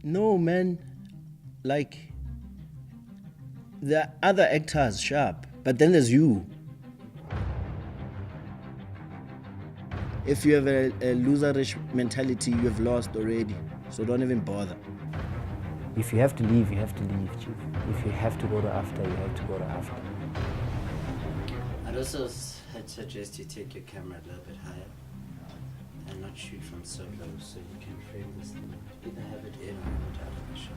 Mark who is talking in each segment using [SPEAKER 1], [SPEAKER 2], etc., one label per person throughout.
[SPEAKER 1] No, man. Like, there are other actors, sharp, but then there's you. If you have a loserish mentality, you have lost already. So don't even bother.
[SPEAKER 2] If you have to leave, you have to leave, Chief. If you have to go to AFDA, you have to go to AFDA.
[SPEAKER 3] I'd also suggest you take your camera a little bit higher and not shoot from so low so you can frame this thing. Either have it in or have it out of the shot.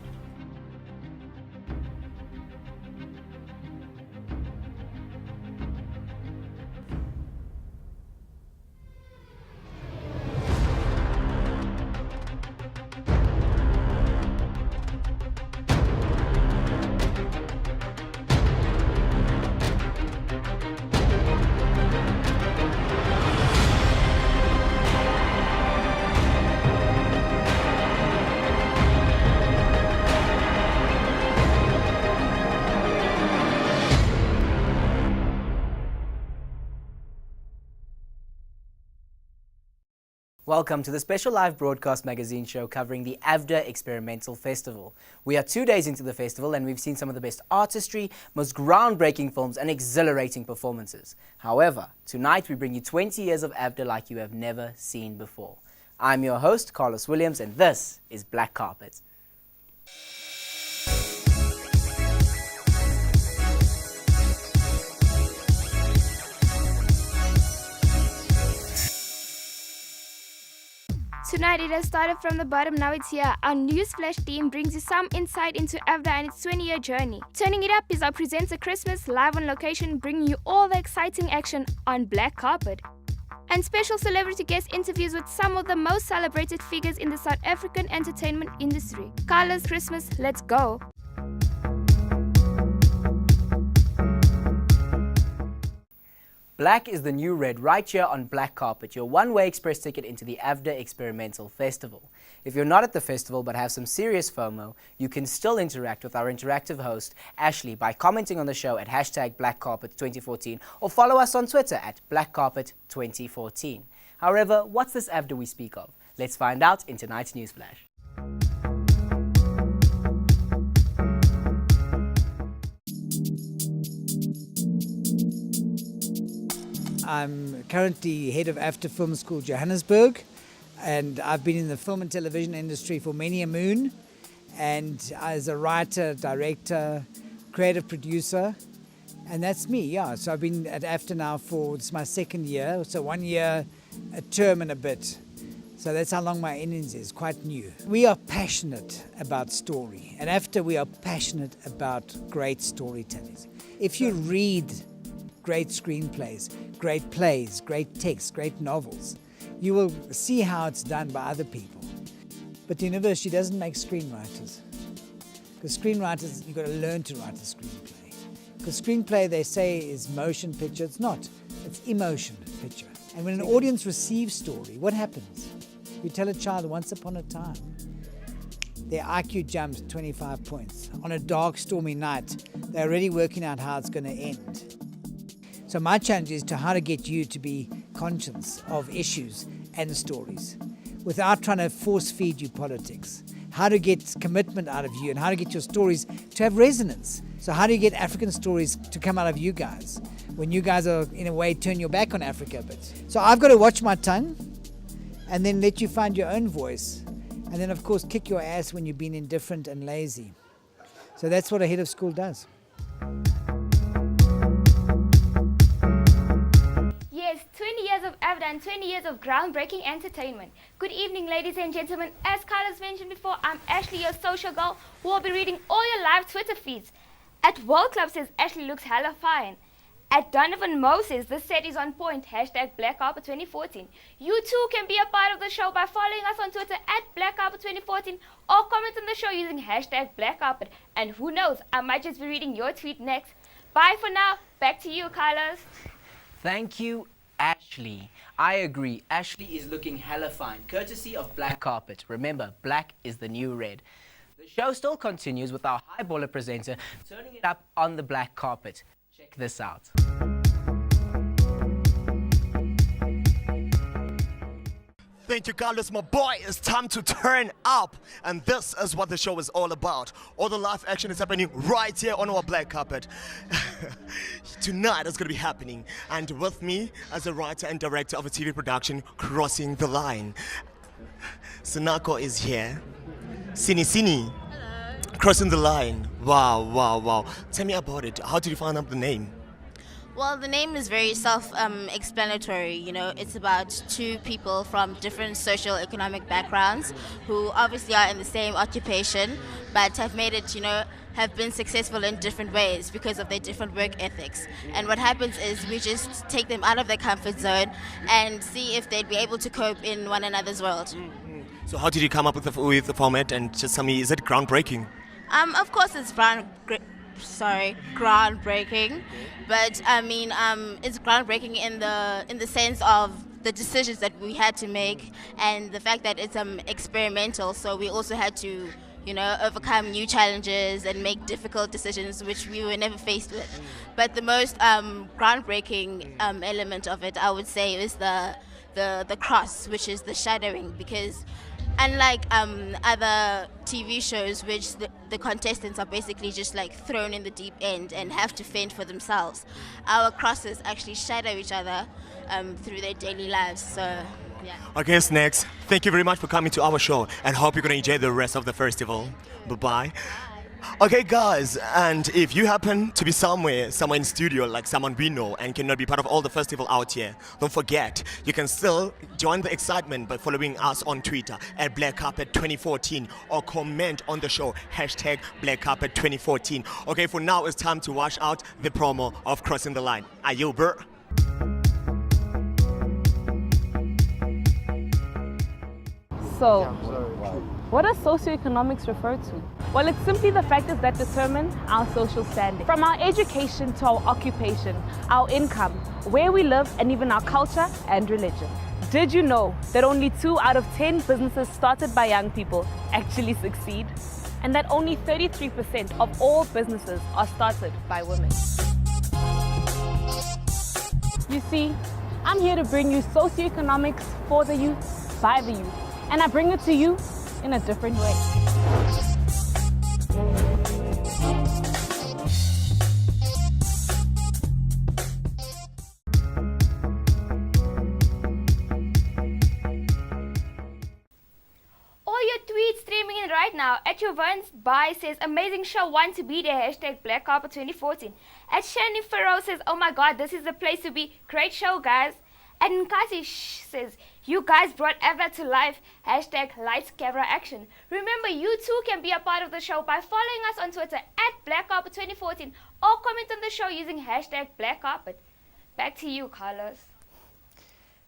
[SPEAKER 4] Welcome to the special live broadcast magazine show covering the AFDA Experimental Festival. We are 2 days into the festival and we've seen some of the best artistry, most groundbreaking films and exhilarating performances. However, tonight we bring you 20 years of AFDA like you have never seen before. I'm your host, Carlos Williams, and this is Black Carpet.
[SPEAKER 5] Tonight it has started from the bottom, now it's here. Our Newsflash team brings you some insight into AFDA and its 20-year journey. Turning it up is our presenter Christmas, live on location, bringing you all the exciting action on Black Carpet. And special celebrity guest interviews with some of the most celebrated figures in the South African entertainment industry. Carlos, Christmas, let's go.
[SPEAKER 4] Black is the new red right here on Black Carpet, your one-way express ticket into the AFDA Experimental Festival. If you're not at the festival but have some serious FOMO, you can still interact with our interactive host, Ashley, by commenting on the show at #BlackCarpet2014 or follow us on Twitter at BlackCarpet2014. However, what's this AFDA we speak of? Let's find out in tonight's Newsflash.
[SPEAKER 6] I'm currently head of AFDA Film School Johannesburg, and I've been in the film and television industry for many a moon, and as a writer, director, creative producer, and that's me, yeah. So I've been at AFDA now for, it's my second year, so 1 year, a term and a bit. So that's how long my innings is, quite new. We are passionate about story. At AFDA we are passionate about great storytelling. If you read great screenplays, great plays, great texts, great novels, you will see how it's done by other people. But the university doesn't make screenwriters. Because screenwriters, you've got to learn to write a screenplay. Because screenplay, they say, is motion picture. It's not. It's emotion picture. And when an audience receives story, what happens? You tell a child once upon a time, their IQ jumps 25 points. On a dark, stormy night, they're already working out how it's going to end. So my challenge is to how to get you to be conscious of issues and stories without trying to force feed you politics. How to get commitment out of you and how to get your stories to have resonance. So how do you get African stories to come out of you guys when you guys are, in a way, turn your back on Africa a bit? So I've got to watch my tongue and then let you find your own voice. And then, of course, kick your ass when you've been indifferent and lazy. So that's what a head of school does.
[SPEAKER 5] Yes, 20 years of AFDA and 20 years of groundbreaking entertainment. Good evening, ladies and gentlemen. As Carlos mentioned before, I'm Ashley, your social girl, who will be reading all your live Twitter feeds. At World Club says Ashley looks hella fine. At Donovan Mo says the set is on point, #BlackCarpet2014. You too can be a part of the show by following us on Twitter at BlackCarpet2014 or comment on the show using #BlackCarpet. And who knows, I might just be reading your tweet next. Bye for now. Back to you, Carlos.
[SPEAKER 4] Thank you, Ashley. I agree. Ashley is looking hella fine, courtesy of Black Carpet. Remember, black is the new red. The show still continues with our high baller presenter turning it up on the black carpet. Check this out.
[SPEAKER 7] Thank you, Carlos, my boy. It's time to turn up. And this is what the show is all about. All the live action is happening right here on our black carpet. Tonight it's going to be happening. And with me as a writer and director of a TV production, Crossing the Line. Sinako is here. Sini. Hello. Crossing the Line. Wow. Tell me about it. How did you find out the name?
[SPEAKER 8] Well, the name is very self-explanatory. It's about two people from different socio-economic backgrounds who obviously are in the same occupation, but have made it, have been successful in different ways because of their different work ethics. And what happens is we just take them out of their comfort zone and see if they'd be able to cope in one another's world.
[SPEAKER 7] So how did you come up with the format, and just tell me, is it groundbreaking?
[SPEAKER 8] Of course, it's groundbreaking, but it's groundbreaking in the sense of the decisions that we had to make, and the fact that it's experimental. So we also had to, overcome new challenges and make difficult decisions which we were never faced with. But the most groundbreaking element of it, I would say, is the cross, which is the shadowing, because unlike other TV shows, which the contestants are basically just like thrown in the deep end and have to fend for themselves, our crosses actually shadow each other through their daily lives. So, yeah.
[SPEAKER 7] Okay, Snacks, thank you very much for coming to our show, and hope you're going to enjoy the rest of the festival. Bye-bye. Okay, guys, and if you happen to be somewhere in studio, like someone we know, and cannot be part of all the festival out here, don't forget, you can still join the excitement by following us on Twitter at Black Carpet 2014, or comment on the show, hashtag Black Carpet 2014. Okay, for now, it's time to wash out the promo of Crossing the Line. Are you, bro?
[SPEAKER 9] So, what does socioeconomics refer to? Well, it's simply the factors that determine our social standing. From our education to our occupation, our income, where we live, and even our culture and religion. Did you know that only 2 out of 10 businesses started by young people actually succeed? And that only 33% of all businesses are started by women? You see, I'm here to bring you socioeconomics for the youth, by the youth. And I bring it to you in a different way.
[SPEAKER 5] All your tweets streaming in right now. At your Vance Bye says, amazing show, want to be there, hashtag Black Carpet 2014. At Shani Farrow says, oh my god, this is the place to be. Great show, guys. And Nkasi says, you guys brought AFDA to life, hashtag lights, camera, action. Remember, you too can be a part of the show by following us on Twitter at Black Carpet 2014, or comment on the show using hashtag Black Carpet. Back to you, Carlos.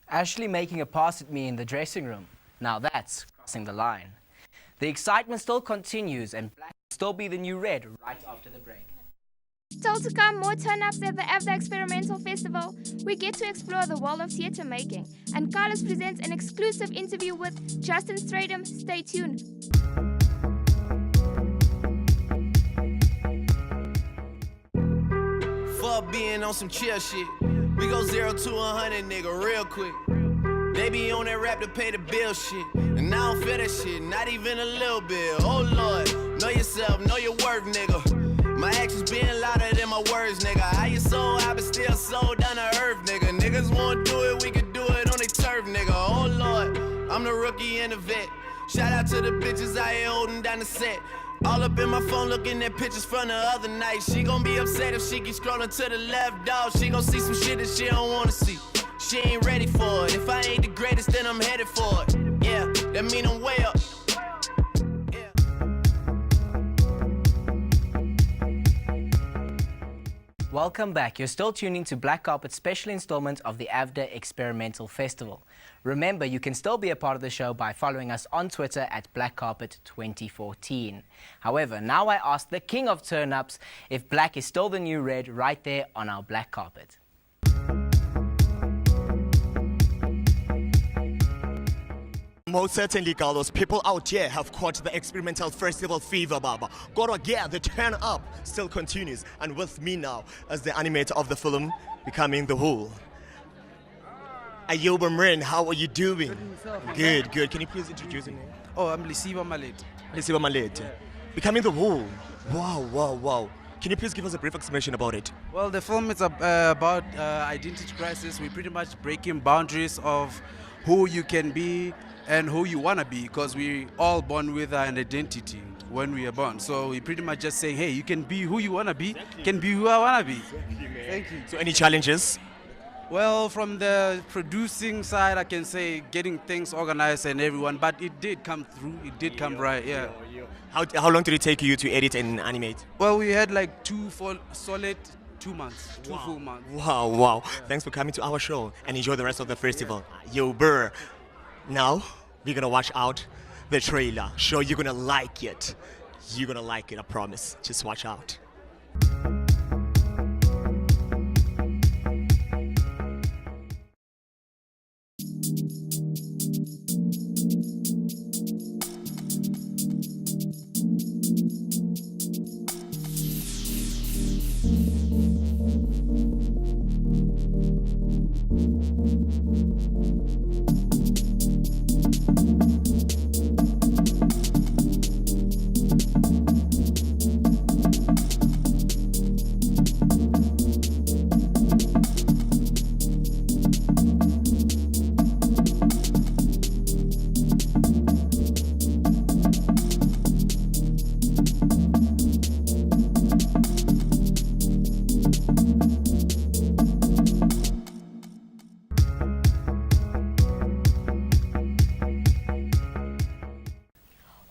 [SPEAKER 4] Ashley making a pass at me in the dressing room. Now that's crossing the line. The excitement still continues, and black will still be the new red right after the break.
[SPEAKER 5] Still to come, more turn-ups at the AFDA Experimental Festival. We get to explore the world of theatre making, and Carlos presents an exclusive interview with Justin Stradham. Stay tuned.
[SPEAKER 10] Fuck being on some chill shit. We go 0 to 100, nigga, real quick. They be on that rap to pay the bill shit, and I don't feel that shit, not even a little bit. Oh Lord, know yourself, know your worth, nigga. My actions being louder than my words, nigga. How you so high but still so down to earth, nigga. Niggas wanna do it, we can do it on they turf, nigga. Oh Lord, I'm the rookie and the vet. Shout out to the bitches out here holding down the set. All up in my phone looking at pictures from the other night. She gon' be upset if she keep scrolling to the left, dog. She gon' see some shit that she don't wanna see. She ain't ready for it. If I ain't the greatest, then I'm headed for it. Yeah, that mean I'm way up.
[SPEAKER 4] Welcome back. You're still tuning to Black Carpet's special installment of the AFDA Experimental Festival. Remember, you can still be a part of the show by following us on Twitter at Black Carpet 2014. However, now I ask the king of turn-ups if black is still the new red right there on our black carpet.
[SPEAKER 7] Most certainly, Carlos, people out here have caught the experimental festival fever, Baba. Gotta get the turn up still continues. And with me now as the animator of the film, becoming the whole. Ayoba Marin, how are you doing? Good, good. Can you please introduce your name?
[SPEAKER 11] Oh, I'm Lisiba Malet.
[SPEAKER 7] Lisiba Malete. Becoming the Wall. Wow, wow, wow. Can you please give us a brief explanation about it?
[SPEAKER 11] Well, the film is about identity crisis. We're pretty much breaking boundaries of who you can be and who you want to be, because we all born with an identity when we are born. So we pretty much just saying, hey, you can be who you want to be, can be who I want to be. Thank you.
[SPEAKER 7] So any challenges?
[SPEAKER 11] Well, from the producing side, I can say getting things organized and everyone, but it did come through. It did come right, yeah.
[SPEAKER 7] How long did it take you to edit and animate?
[SPEAKER 11] Well, we had like solid 2 months, two full months.
[SPEAKER 7] Wow, wow. Thanks for coming to our show and enjoy the rest of the festival. Yo, Burr. Now, we're gonna watch out the trailer. Sure, you're gonna like it. You're gonna like it, I promise. Just watch out.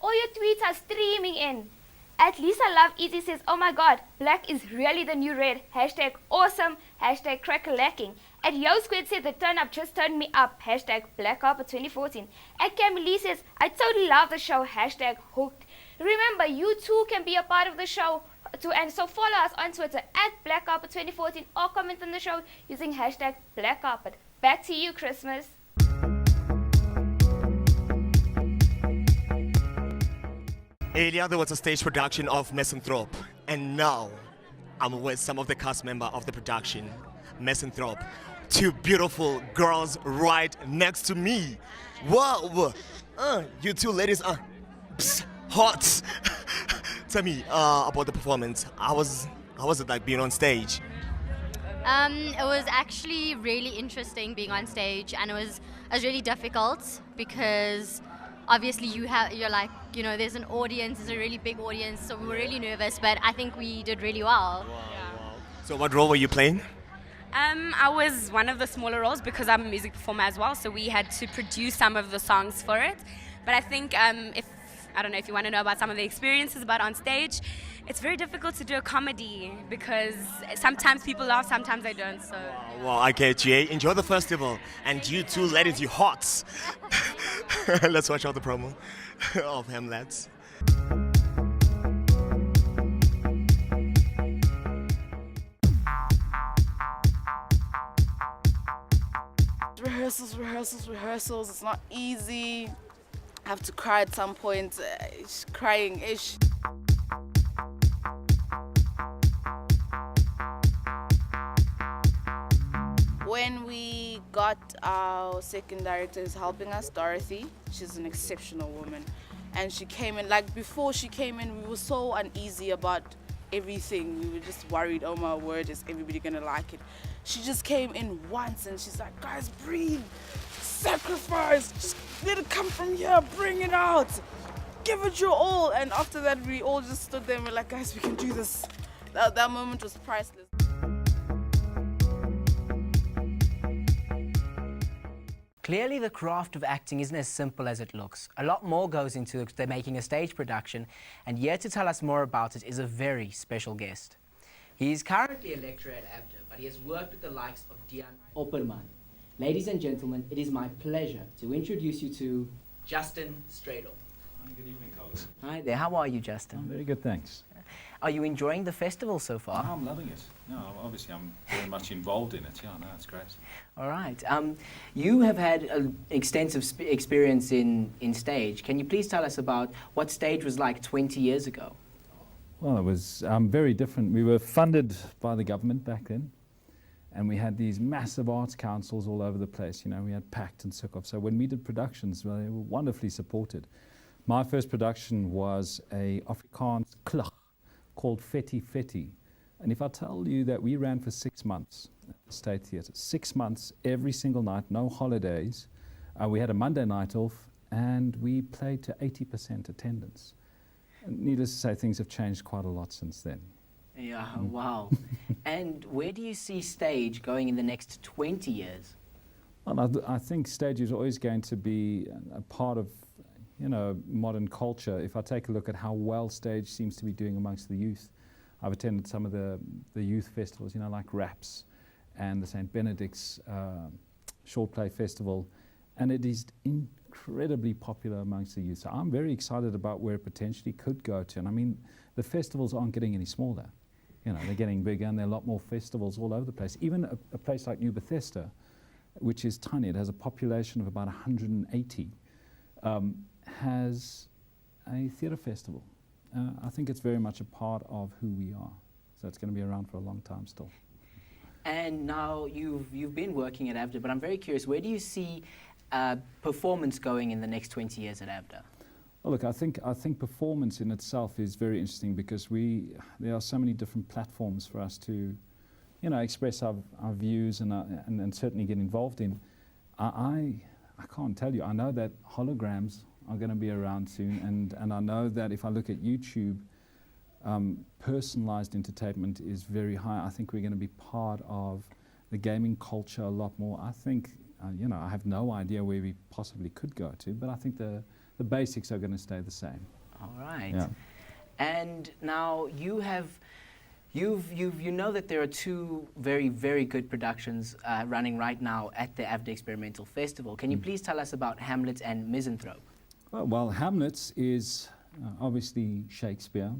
[SPEAKER 5] All your tweets are streaming in. At least I love Easy says, oh my god, black is really the new red. Hashtag awesome. Hashtag crack-a-lacking. At Yo Squid said the turn up just turned me up. Hashtag Black Carpet 2014. At Camille says, I totally love the show. Hashtag hooked. Remember, you too can be a part of the show too, and so follow us on Twitter at Black Carpet 2014 or comment on the show using hashtag Black Carpet. Back to you, Christmas.
[SPEAKER 7] Earlier, there was a stage production of Misanthrope, and now I'm with some of the cast members of the production, Misanthrope. Two beautiful girls right next to me. Wow! You two ladies are hot. Tell me about the performance. How was it like being on stage?
[SPEAKER 12] It was actually really interesting being on stage, and it was really difficult because obviously you're like, you know, there's an audience, there's a really big audience, so we were really nervous, but I think we did really well.
[SPEAKER 7] Wow. So what role were you playing?
[SPEAKER 13] I was one of the smaller roles because I'm a music performer as well, so we had to produce some of the songs for it. But I think I don't know if you want to know about some of the experiences about on stage, it's very difficult to do a comedy because sometimes people laugh, sometimes they don't. So.
[SPEAKER 7] Well, I get you. Enjoy the festival. And you two ladies, you hot. Let's watch out the promo of Hamlets.
[SPEAKER 14] Rehearsals. It's not easy. I have to cry at some point. Crying-ish. When we got our second director who's helping us, Dorothy, she's an exceptional woman. And she came in, like before she came in, we were so uneasy about everything. We were just worried, oh my word, is everybody gonna like it? She just came in once and she's like, guys, breathe, sacrifice, just let it come from here, bring it out, give it your all. And after that, we all just stood there and we're like, guys, we can do this. That moment was priceless.
[SPEAKER 4] Clearly, the craft of acting isn't as simple as it looks. A lot more goes into making a stage production, and here to tell us more about it is a very special guest. He is currently a lecturer at AFDA, but he has worked with the likes of Dian Opperman. Ladies and gentlemen, it is my pleasure to introduce you to Justin Stradle.
[SPEAKER 15] Good evening, Carlos.
[SPEAKER 4] Hi there, how are you, Justin?
[SPEAKER 15] Very good, thanks.
[SPEAKER 4] Are you enjoying the festival so far?
[SPEAKER 15] Oh, I'm loving it. No, obviously I'm very much involved in it. Yeah, no, it's great.
[SPEAKER 4] All right. You have had an extensive experience in stage. Can you please tell us about what stage was like 20 years ago?
[SPEAKER 15] Well, it was very different. We were funded by the government back then,
[SPEAKER 16] And we had these massive arts councils all over the place. You know, we had PACT and Sukov. So when we did productions, well, they were wonderfully supported. My first production was a Afrikaans klug called Feti Feti. And if I tell you that we ran for 6 months at the State Theatre, 6 months, every single night, no holidays. We had a Monday night off, and we played to 80% attendance. And needless to say, things have changed quite a lot since then.
[SPEAKER 4] Yeah, wow. And where do you see stage going in the next 20 years?
[SPEAKER 16] Well, I think stage is always going to be a part of, you know, modern culture. If I take a look at how well stage seems to be doing amongst the youth, I've attended some of the youth festivals, you know, like RAPS and the St. Benedict's Short Play Festival, and it is incredibly popular amongst the youth. So I'm very excited about where it potentially could go to. And I mean, the festivals aren't getting any smaller. You know, they're getting bigger, and there are a lot more festivals all over the place. Even a place like New Bethesda, which is tiny, it has a population of about 180, has a theatre festival. I think it's very much a part of who we are. So it's going to be around for a long time still.
[SPEAKER 4] And now you've been working at AFDA, but I'm very curious, where do you see performance going in the next 20 years at AFDA?
[SPEAKER 16] Well, look, I think performance in itself is very interesting because there are so many different platforms for us to, you know, express our views and certainly get involved in. I can't tell you. I know that holograms are going to be around soon, and I know that if I look at YouTube, personalized entertainment is very high. I think we're going to be part of the gaming culture a lot more. I think, you know, I have no idea where we possibly could go to, but I think the basics are going to stay the same.
[SPEAKER 4] All right.
[SPEAKER 16] Yeah.
[SPEAKER 4] And now you know that there are two very, very good productions running right now at the AFDA Experimental Festival. Can you please tell us about Hamlet and Misanthrope?
[SPEAKER 16] Well, Hamlet is obviously Shakespeare.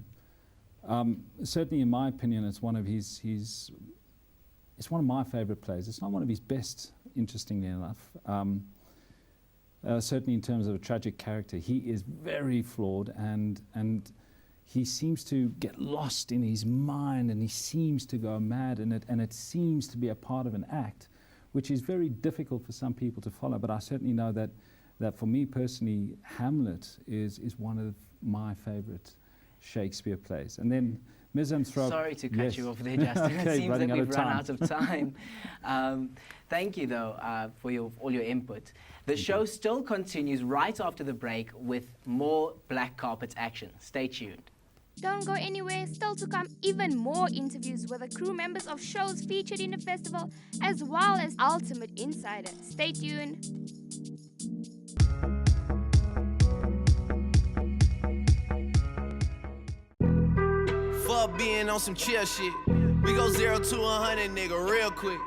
[SPEAKER 16] Certainly, in my opinion, it's one of it's one of my favorite plays. It's not one of his best, interestingly enough. Certainly in terms of a tragic character, he is very flawed, and he seems to get lost in his mind, and he seems to go mad, and it seems to be a part of an act, which is very difficult for some people to follow. But I certainly know that for me personally, Hamlet is one of my favorite Shakespeare plays. And then Misanthrope.
[SPEAKER 4] Sorry to cut you off there, Justin.
[SPEAKER 16] Okay,
[SPEAKER 4] it seems that we've run out of
[SPEAKER 16] time.
[SPEAKER 4] Thank you, though, for all your input. The show still continues right after the break with more black carpet action. Stay tuned.
[SPEAKER 5] Don't go anywhere, still to come even more interviews with the crew members of shows featured in the festival, as well as Ultimate Insider. Stay tuned.
[SPEAKER 10] Fuck being on some chill shit. We go 0 to 100, nigga, real quick.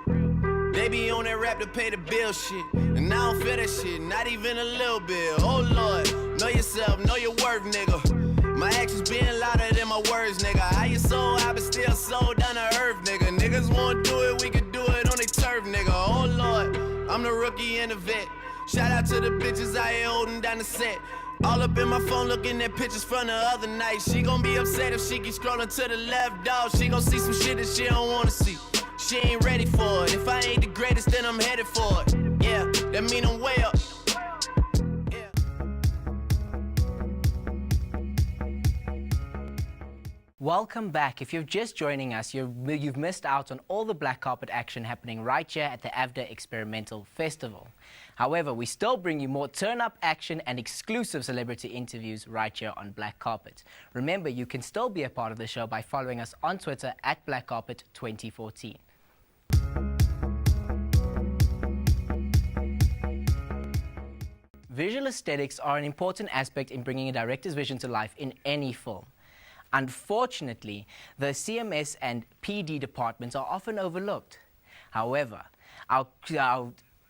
[SPEAKER 10] They be on that rap to pay the bill shit. And I don't feel that shit, not even a little bit. Oh Lord, know yourself, know your worth, nigga. My actions being louder than my words, nigga. How you so high but still so down to earth, nigga. Niggas won't do it, we could do it on their turf, nigga. Oh Lord, I'm the rookie and the vet. Shout out to the bitches out here holding down the set. All up in my phone looking at pictures from the other night. She gon' be upset if she keep scrolling to the left, dog. She gon' see some shit that she don't wanna see. She ain't ready for it. If I ain't the greatest, then I'm headed for it. Yeah, that mean I'm way up.
[SPEAKER 4] Welcome back. If you're just joining us, you've missed out on all the black carpet action happening right here at the AFDA Experimental Festival. However, we still bring you more turn-up action and exclusive celebrity interviews right here on Black Carpet. Remember, you can still be a part of the show by following us on Twitter at BlackCarpet2014. Visual aesthetics are an important aspect in bringing a director's vision to life in any film. Unfortunately, the CMS and PD departments are often overlooked. However, our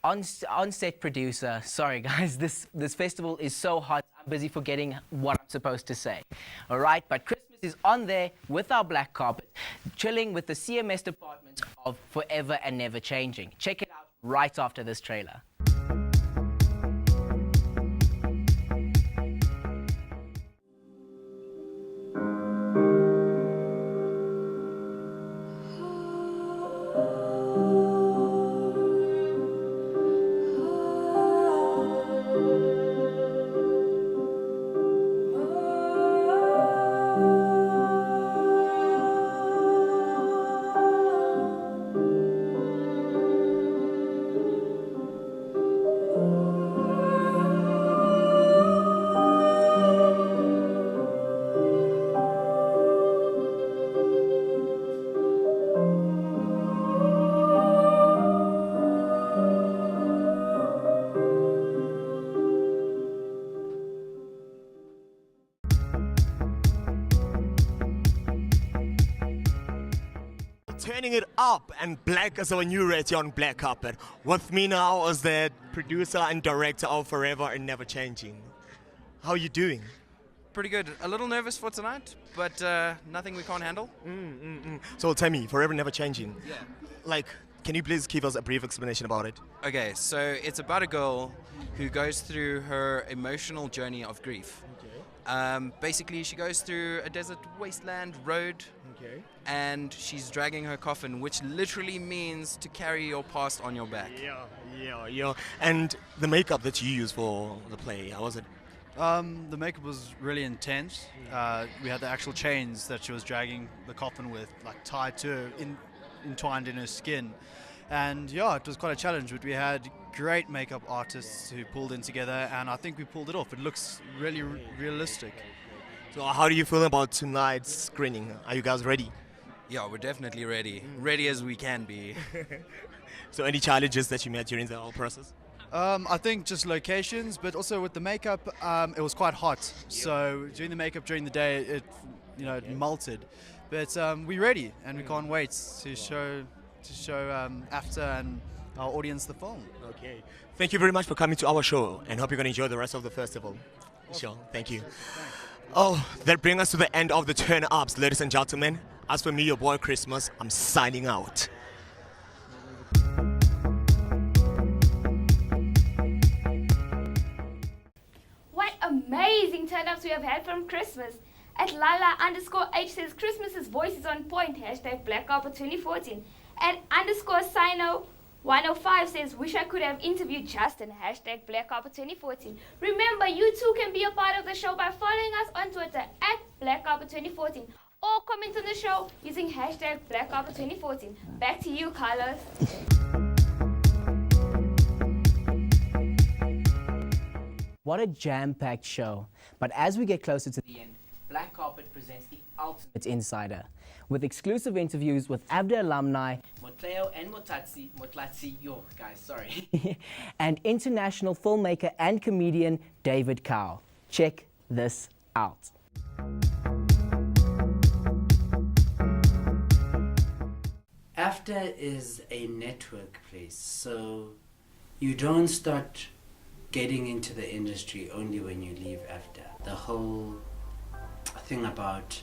[SPEAKER 4] on-set producer, sorry guys, this festival is so hot, I'm busy forgetting what I'm supposed to say. All right, but Christmas is on there with our black carpet, chilling with the CMS department of Forever and Never Changing. Check it out right after this trailer.
[SPEAKER 17] Oh
[SPEAKER 7] turning it up, and Black is our new race here on Black Carpet. With me now is the producer and director of Forever and Never Changing. How are you doing?
[SPEAKER 17] Pretty good. A little nervous for tonight, but nothing we can't handle.
[SPEAKER 7] So tell me, Forever Never Changing.
[SPEAKER 17] Yeah.
[SPEAKER 7] Like, can you please give us a brief explanation about it?
[SPEAKER 17] Okay, so it's about a girl who goes through her emotional journey of grief. Basically, she goes through a desert wasteland road, and she's dragging her coffin, which literally means to carry your past on your back.
[SPEAKER 7] Yeah. And the makeup that you use for the play, how was it?
[SPEAKER 18] The makeup was really intense. We had the actual chains that she was dragging the coffin with, like tied to her, entwined in her skin. And yeah, it was quite a challenge, but we had great makeup artists who pulled in together, and I think we pulled it off. It looks really realistic.
[SPEAKER 7] So how do you feel about tonight's screening? Are you guys ready?
[SPEAKER 17] Yeah, we're definitely ready. Ready as we can be.
[SPEAKER 7] So any challenges that you met during the whole process?
[SPEAKER 18] I think just locations, but also with the makeup, it was quite hot. So doing the makeup during the day, it melted. But we're ready, and we can't wait to show AFDA and our audience the film.
[SPEAKER 7] Okay. Thank you very much for coming to our show, and hope you're going to enjoy the rest of the festival. Sure. Thank you. Oh, that brings us to the end of the turn-ups, ladies and gentlemen. As for me, your boy Christmas, I'm signing out.
[SPEAKER 5] What amazing turn-ups we have had from Christmas. At Lala_H says Christmas's voice is on point, #Black Carpet 2014. At _Sino105 says wish I could have interviewed Justin, #Black Carpet 2014. Remember, you too can be a part of the show by following us on Twitter at Black Carpet 2014 or comment on the show using #Black Carpet 2014. Back to you, Carlos.
[SPEAKER 4] What a jam-packed show. But as we get closer to the end, Black Carpet presents the ultimate insider, with exclusive interviews with AFDA alumni, Motleo and Motlatsi, and international filmmaker and comedian David Cow. Check this out.
[SPEAKER 3] AFDA is a network place, so you don't start getting into the industry only when you leave AFDA. The whole thing about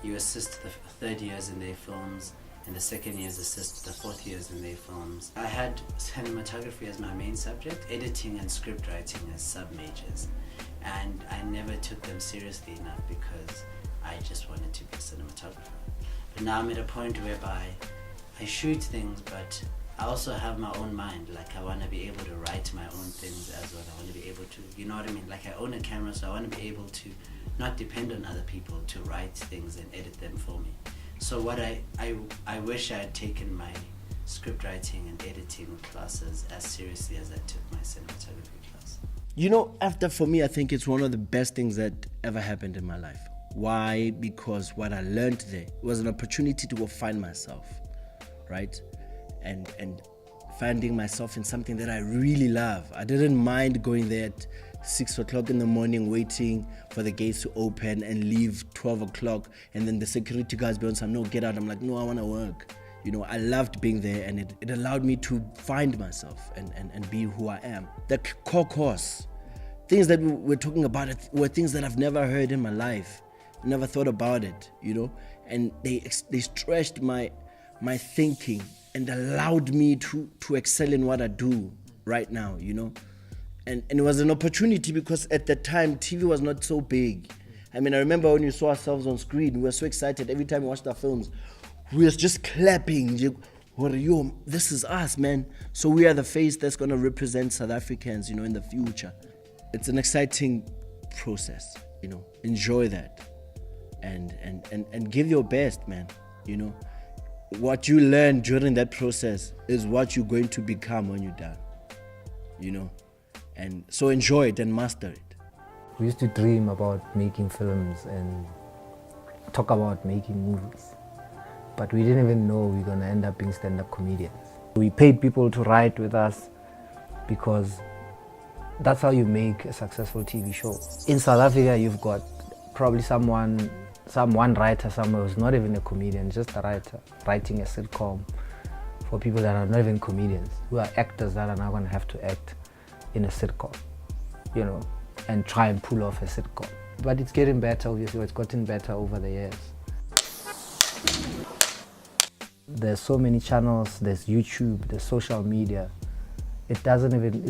[SPEAKER 3] you assist the third years in their films, and the second years assist the fourth years in their films. I had cinematography as my main subject, editing and script writing as sub-majors, and I never took them seriously enough because I just wanted to be a cinematographer. But now I'm at a point whereby I shoot things, but I also have my own mind. Like, I want to be able to write my own things as well. I want to be able to, you know what I mean? Like, I own a camera, so I want to be able to not depend on other people to write things and edit them for me. So what I wish I had taken my script writing and editing classes as seriously as I took my cinematography class.
[SPEAKER 1] You know, AFDA for me, I think it's one of the best things that ever happened in my life. Why? Because what I learned there was an opportunity to go find myself, right? And finding myself in something that I really love. I didn't mind going there at 6 o'clock in the morning, waiting for the gates to open and leave 12 o'clock, and then the security guys be on some, no, get out. I'm like, no, I want to work. You know, I loved being there, and it allowed me to find myself and be who I am. The core course, things that we're talking about were things that I've never heard in my life. Never thought about it, you know, and they stretched my thinking and allowed me to excel in what I do right now, you know. And it was an opportunity because at the time, TV was not so big. I mean, I remember when you saw ourselves on screen, we were so excited. Every time we watched our films, we were just clapping. Yo, this is us, man. So we are the face that's going to represent South Africans, you know, in the future. It's an exciting process, you know. Enjoy that. And give your best, man, you know. What you learn during that process is what you're going to become when you're done, you know. And so enjoy it and master it.
[SPEAKER 2] We used to dream about making films and talk about making movies, but we didn't even know we were going to end up being stand-up comedians. We paid people to write with us because that's how you make a successful TV show. In South Africa, you've got probably someone one writer somewhere who's not even a comedian, just a writer, writing a sitcom for people that are not even comedians, who are actors that are now going to have to act in a sitcom, you know, and try and pull off a sitcom. But it's getting better, obviously. It's gotten better over the years. There's so many channels, there's YouTube, there's social media. It's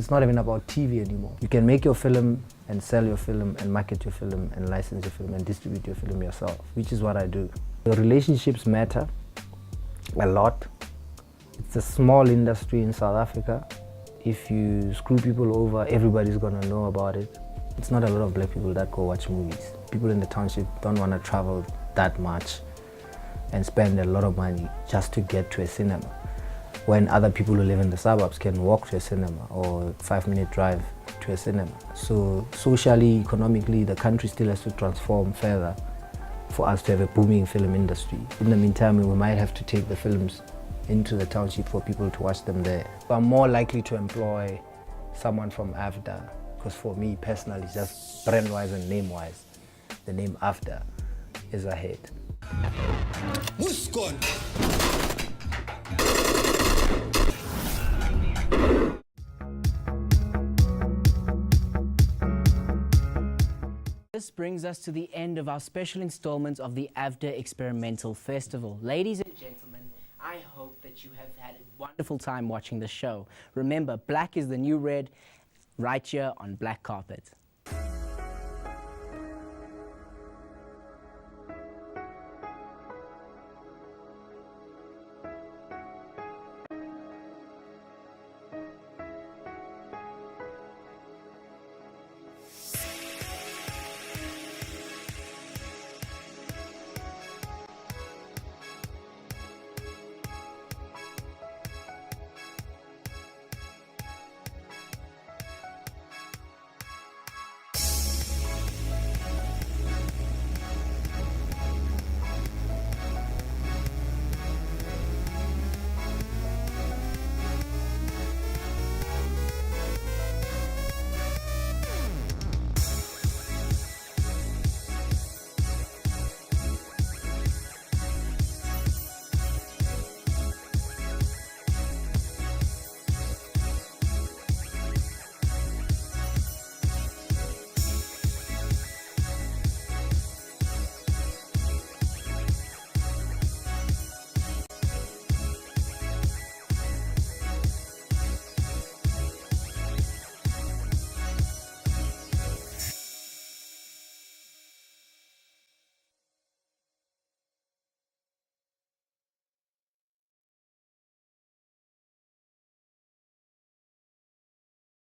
[SPEAKER 2] not even about TV anymore. You can make your film and sell your film and market your film and license your film and distribute your film yourself, which is what I do. The relationships matter a lot. It's a small industry in South Africa. If you screw people over, everybody's gonna know about it. It's not a lot of black people that go watch movies. People in the township don't want to travel that much and spend a lot of money just to get to a cinema, when other people who live in the suburbs can walk to a cinema or a 5-minute drive to a cinema. So socially, economically, the country still has to transform further for us to have a booming film industry. In the meantime, we might have to take the films into the township for people to watch them there. I'm more likely to employ someone from AFDA, because for me personally, just brand-wise and name-wise, the name AFDA is ahead.
[SPEAKER 4] This brings us to the end of our special installment of the AFDA Experimental Festival. Ladies and gentlemen, I hope that you have had a wonderful time watching the show. Remember, black is the new red, right here on Black Carpet.